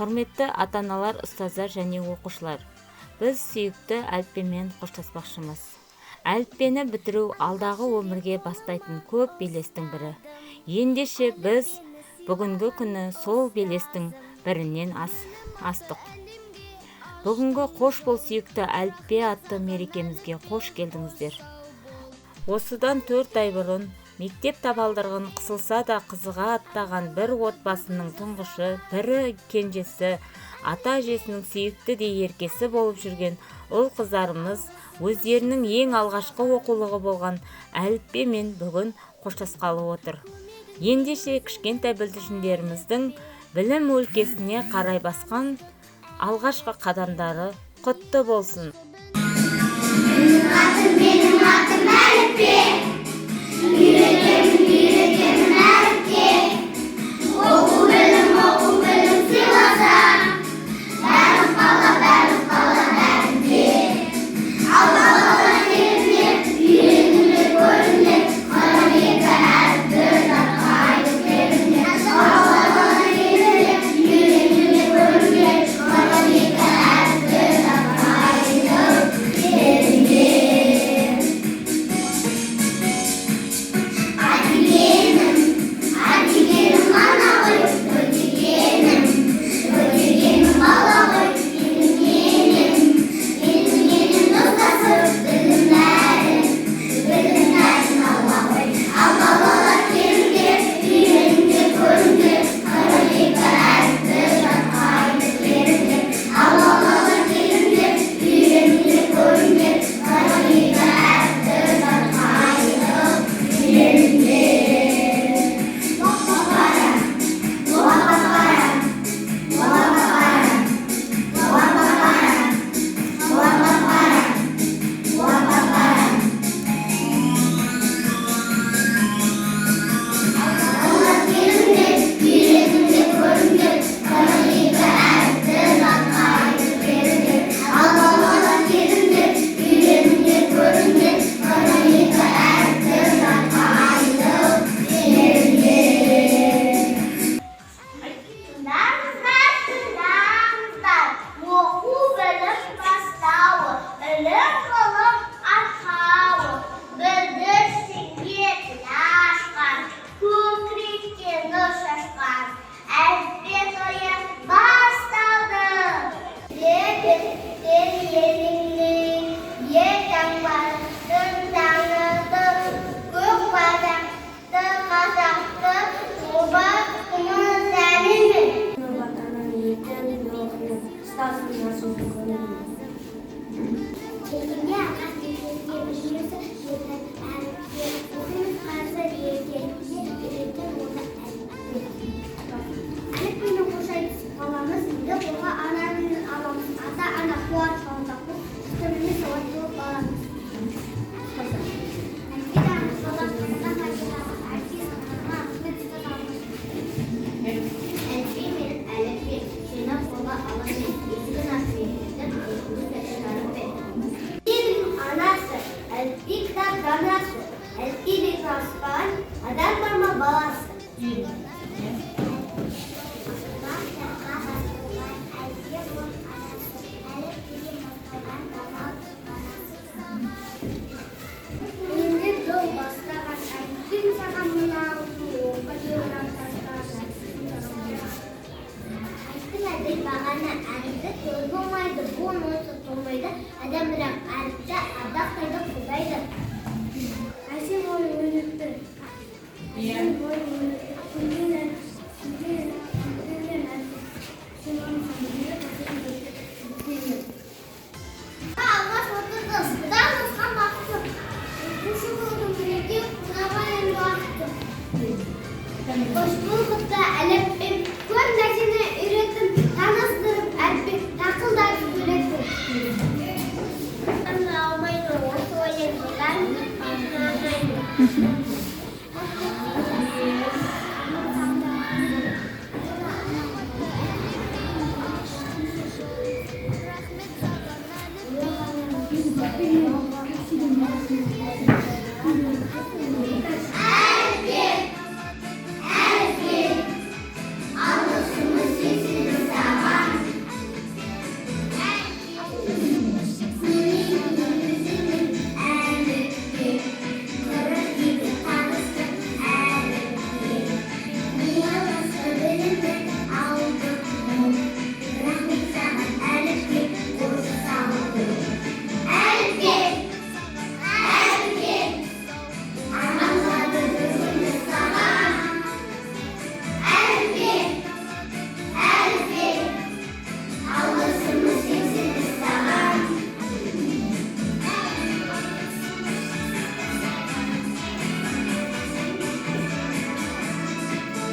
Құрметті ата-аналар, ұстаздар және оқушылар, біз сүйікті әліппемен қоштаспақшымыз. Әліппені бітіру алдағы өмірге бастайтын көп белестің бірі. Ендеше біз бүгінгі күні сол белестің бірінен астық. Бүгінгі қош бол сүйікті әліппе атты мерекемізге қош келдіңіздер. Осыдан 4 ай бұрын мектеп табалдырығын қысылса да қызыға аттаған бір отбасының тұңғышы, бірі кенжесі, ата-әжесінің сүйікті де еркесі болып жүрген ұл қыздарымыз өздерінің ең алғашқы оқулығы болған әліппемен бүгін қоштасқалы отыр. Ендеше кішкентай бүлдіршіндеріміздің білім өлкесіне қарай басқан алғашқы қадамдары құтты болсын. Менің атым әліппе. Үйретемін әліппе. Оқу білім сыйласам, бәрін қала бәрінде. Ал балалар келіне үйренуге көріне, қырық екі әріпті жатқайды беріне. Балалар келіне үйренуге көріне, қырық екі әріпті жатқайды беріне. Hoş bulduk da Alep'im. Görmesini ürettim, tanıştırıp Alep'im. Takıldan ürettim. Anne almayı da orta oynayabilirler mi?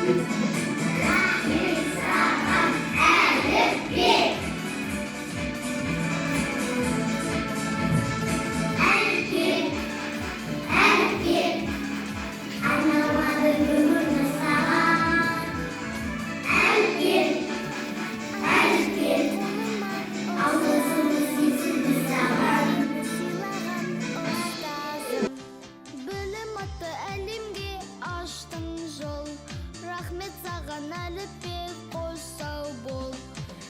Білім атты әлемге аштың жол, рахмет саған әліпбек қош сау бол.